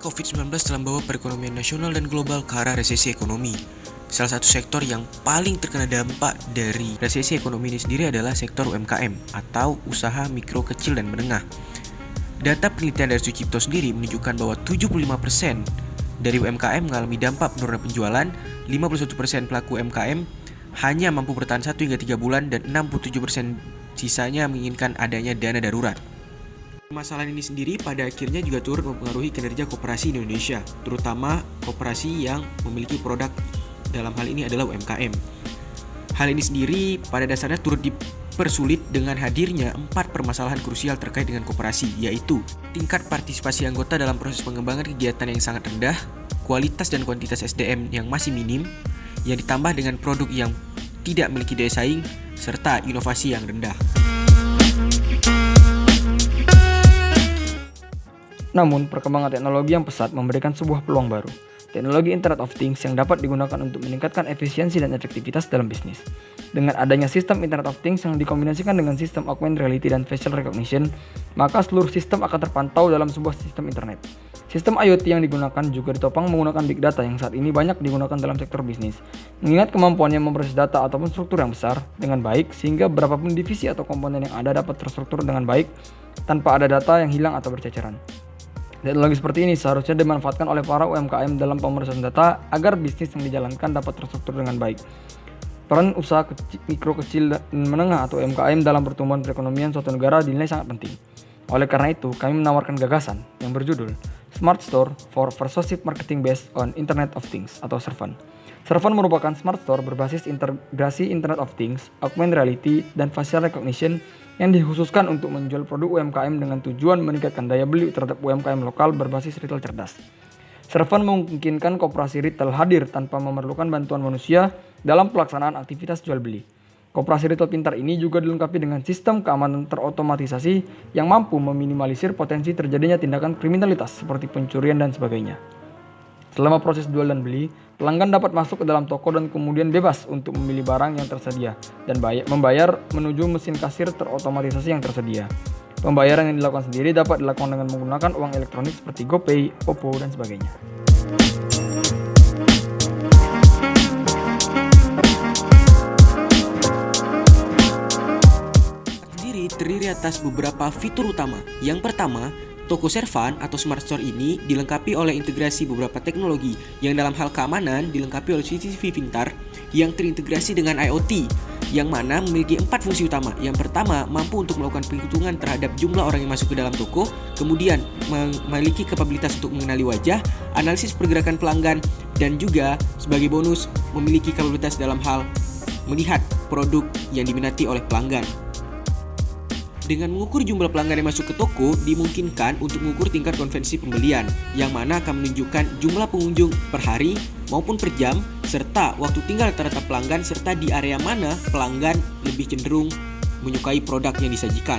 COVID-19 telah membawa perekonomian nasional dan global ke arah resesi ekonomi. Salah satu sektor yang paling terkena dampak dari resesi ekonomi ini sendiri adalah sektor UMKM atau usaha mikro, kecil, dan menengah. Data penelitian dari Sucipto sendiri menunjukkan bahwa 75% dari UMKM mengalami dampak penurunan penjualan, 51% pelaku UMKM hanya mampu bertahan 1 hingga 3 bulan, dan 67% sisanya menginginkan adanya dana darurat. Masalah ini sendiri pada akhirnya juga turut mempengaruhi kinerja koperasi di Indonesia, terutama koperasi yang memiliki produk dalam hal ini adalah UMKM. Hal ini sendiri pada dasarnya turut dipersulit dengan hadirnya 4 permasalahan krusial terkait dengan koperasi, yaitu tingkat partisipasi anggota dalam proses pengembangan kegiatan yang sangat rendah, kualitas dan kuantitas SDM yang masih minim, yang ditambah dengan produk yang tidak memiliki daya saing, serta inovasi yang rendah. Namun, perkembangan teknologi yang pesat memberikan sebuah peluang baru. Teknologi Internet of Things yang dapat digunakan untuk meningkatkan efisiensi dan efektivitas dalam bisnis. Dengan adanya sistem Internet of Things yang dikombinasikan dengan sistem augmented reality dan facial recognition, maka seluruh sistem akan terpantau dalam sebuah sistem internet. Sistem IoT yang digunakan juga ditopang menggunakan big data yang saat ini banyak digunakan dalam sektor bisnis. Mengingat kemampuannya memproses data ataupun struktur yang besar dengan baik, sehingga berapapun divisi atau komponen yang ada dapat terstruktur dengan baik tanpa ada data yang hilang atau berceceran. Teknologi seperti ini seharusnya dimanfaatkan oleh para UMKM dalam pemrosesan data agar bisnis yang dijalankan dapat terstruktur dengan baik. Peran usaha mikro, kecil, dan menengah atau UMKM dalam pertumbuhan perekonomian suatu negara dinilai sangat penting. Oleh karena itu, kami menawarkan gagasan yang berjudul Smart Store for Persuasive Marketing Based on Internet of Things atau SERVAN. SERVAN merupakan smart store berbasis integrasi Internet of Things, augmented reality, dan facial recognition yang dikhususkan untuk menjual produk UMKM dengan tujuan meningkatkan daya beli terhadap UMKM lokal berbasis retail cerdas. SERVAN memungkinkan koperasi retail hadir tanpa memerlukan bantuan manusia dalam pelaksanaan aktivitas jual beli. Koperasi retail pintar ini juga dilengkapi dengan sistem keamanan terotomatisasi yang mampu meminimalisir potensi terjadinya tindakan kriminalitas seperti pencurian dan sebagainya. Selama proses jual dan beli, pelanggan dapat masuk ke dalam toko dan kemudian bebas untuk memilih barang yang tersedia dan membayar menuju mesin kasir terotomatisasi yang tersedia. Pembayaran yang dilakukan sendiri dapat dilakukan dengan menggunakan uang elektronik seperti GoPay, OVO, dan sebagainya. Terdiri atas beberapa fitur utama. Yang pertama, toko SERVAN atau Smart Store ini dilengkapi oleh integrasi beberapa teknologi yang dalam hal keamanan dilengkapi oleh CCTV pintar yang terintegrasi dengan IoT yang mana memiliki 4 fungsi utama. Yang pertama, mampu untuk melakukan penghitungan terhadap jumlah orang yang masuk ke dalam toko, kemudian memiliki kapabilitas untuk mengenali wajah, analisis pergerakan pelanggan, dan juga sebagai bonus memiliki kapabilitas dalam hal melihat produk yang diminati oleh pelanggan. Dengan mengukur jumlah pelanggan yang masuk ke toko, dimungkinkan untuk mengukur tingkat konversi pembelian, yang mana akan menunjukkan jumlah pengunjung per hari maupun per jam, serta waktu tinggal rata-rata pelanggan, serta di area mana pelanggan lebih cenderung menyukai produk yang disajikan.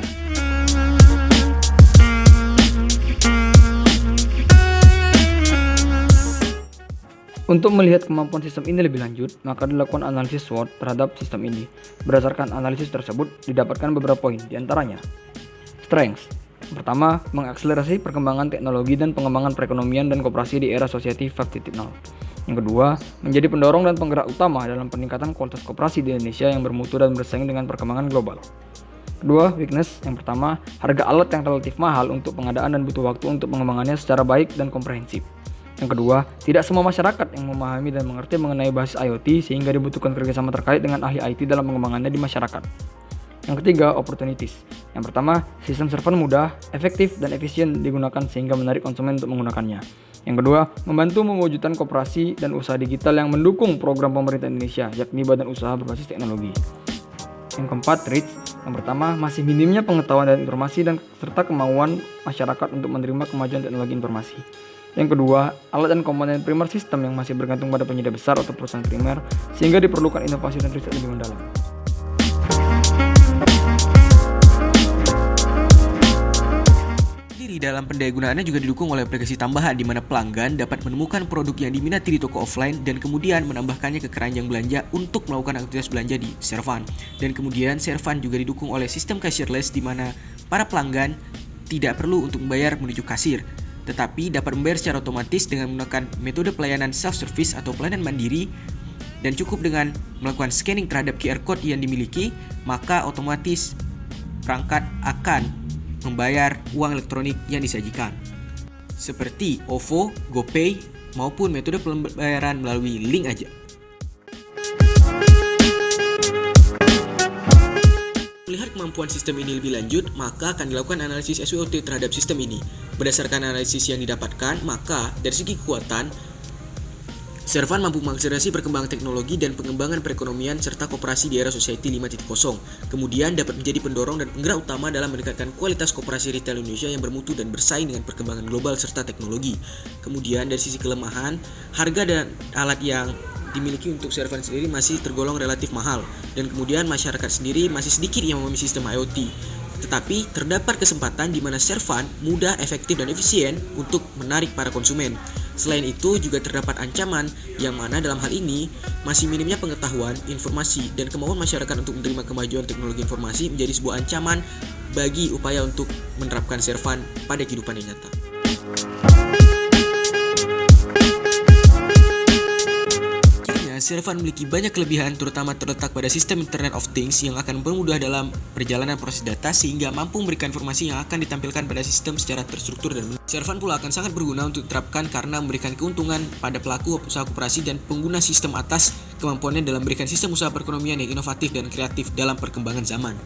Untuk melihat kemampuan sistem ini lebih lanjut, maka dilakukan analisis SWOT terhadap sistem ini. Berdasarkan analisis tersebut, didapatkan beberapa poin, diantaranya strengths. Pertama, mengakselerasi perkembangan teknologi dan pengembangan perekonomian dan koperasi di era Society 5.0. Yang kedua, menjadi pendorong dan penggerak utama dalam peningkatan kualitas koperasi di Indonesia yang bermutu dan bersaing dengan perkembangan global. Kedua, weakness. Yang pertama, harga alat yang relatif mahal untuk pengadaan dan butuh waktu untuk pengembangannya secara baik dan komprehensif. Yang kedua, tidak semua masyarakat yang memahami dan mengerti mengenai basis IoT sehingga dibutuhkan kerjasama terkait dengan ahli IT dalam pengembangannya di masyarakat. Yang ketiga, opportunities. Yang pertama, sistem SERVAN mudah, efektif, dan efisien digunakan sehingga menarik konsumen untuk menggunakannya. Yang kedua, membantu mewujudkan koperasi dan usaha digital yang mendukung program pemerintah Indonesia, yakni badan usaha berbasis teknologi. Yang keempat, reach. Yang pertama, masih minimnya pengetahuan dan informasi dan serta kemauan masyarakat untuk menerima kemajuan teknologi informasi. Yang kedua, alat dan komponen primer sistem yang masih bergantung pada penyedia besar atau perusahaan primer sehingga diperlukan inovasi dan riset lebih mendalam. Di dalam pendayagunaannya juga didukung oleh aplikasi tambahan di mana pelanggan dapat menemukan produk yang diminati di toko offline dan kemudian menambahkannya ke keranjang belanja untuk melakukan aktivitas belanja di SERVAN. Dan kemudian SERVAN juga didukung oleh sistem cashierless di mana para pelanggan tidak perlu untuk membayar menuju kasir. tetapi dapat membayar secara otomatis dengan menggunakan metode pelayanan self-service atau pelayanan mandiri, dan cukup dengan melakukan scanning terhadap QR code yang dimiliki, maka otomatis perangkat akan membayar uang elektronik yang disajikan, seperti OVO, GoPay, maupun metode pembayaran melalui link aja. Melihat kemampuan sistem ini lebih lanjut, maka akan dilakukan analisis SWOT terhadap sistem ini. Berdasarkan analisis yang didapatkan, maka dari segi kekuatan, Servan mampu mengakselerasi perkembangan teknologi dan pengembangan perekonomian serta koperasi di era Society 5.0. Kemudian dapat menjadi pendorong dan penggerak utama dalam meningkatkan kualitas koperasi retail Indonesia yang bermutu dan bersaing dengan perkembangan global serta teknologi. Kemudian dari sisi kelemahan, harga dan alat yang dimiliki untuk Servan sendiri masih tergolong relatif mahal, dan kemudian masyarakat sendiri masih sedikit yang memiliki sistem IoT. Tetapi terdapat kesempatan di mana Servan mudah, efektif, dan efisien untuk menarik para konsumen. Selain itu juga terdapat ancaman yang mana dalam hal ini masih minimnya pengetahuan, informasi, dan kemauan masyarakat untuk menerima kemajuan teknologi informasi menjadi sebuah ancaman bagi upaya untuk menerapkan Servan pada kehidupan yang nyata. Servan memiliki banyak kelebihan, terutama terletak pada sistem Internet of Things yang akan mempermudah dalam perjalanan proses data sehingga mampu memberikan informasi yang akan ditampilkan pada sistem secara terstruktur dan benar. Servan pula akan sangat berguna untuk diterapkan karena memberikan keuntungan pada pelaku usaha koperasi dan pengguna sistem atas kemampuannya dalam memberikan sistem usaha perekonomian yang inovatif dan kreatif dalam perkembangan zaman.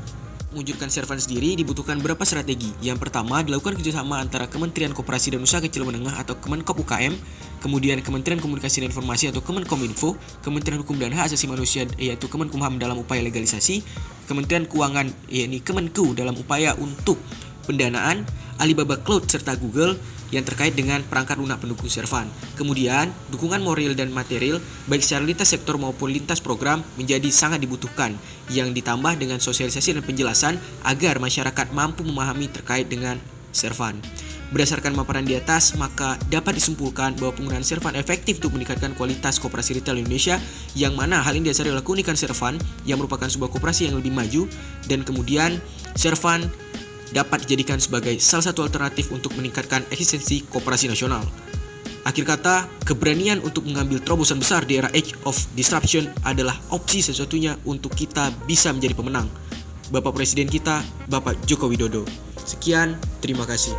Mewujudkan Servan sendiri dibutuhkan beberapa strategi. Yang pertama, dilakukan kerjasama antara Kementerian Koperasi dan Usaha Kecil Menengah atau Kemenkop UKM, kemudian Kementerian Komunikasi dan Informasi atau Kemenkominfo, Kementerian Hukum dan Hak Asasi Manusia yaitu Kemenkumham dalam upaya legalisasi, Kementerian Keuangan yakni Kemenku dalam upaya untuk pendanaan, Alibaba Cloud serta Google yang terkait dengan perangkat lunak pendukung Servan. Kemudian, dukungan moral dan material baik secara lintas sektor maupun lintas program menjadi sangat dibutuhkan, yang ditambah dengan sosialisasi dan penjelasan agar masyarakat mampu memahami terkait dengan Servan. Berdasarkan paparan di atas, maka dapat disimpulkan bahwa penggunaan Servan efektif untuk meningkatkan kualitas koperasi retail Indonesia, yang mana hal ini didasari oleh keunikan Servan yang merupakan sebuah koperasi yang lebih maju, dan kemudian Servan dapat dijadikan sebagai salah satu alternatif untuk meningkatkan eksistensi koperasi nasional. Akhir kata, keberanian untuk mengambil terobosan besar di era Age of Disruption adalah opsi satu-satunya untuk kita bisa menjadi pemenang. Bapak Presiden kita, Bapak Joko Widodo. Sekian, terima kasih.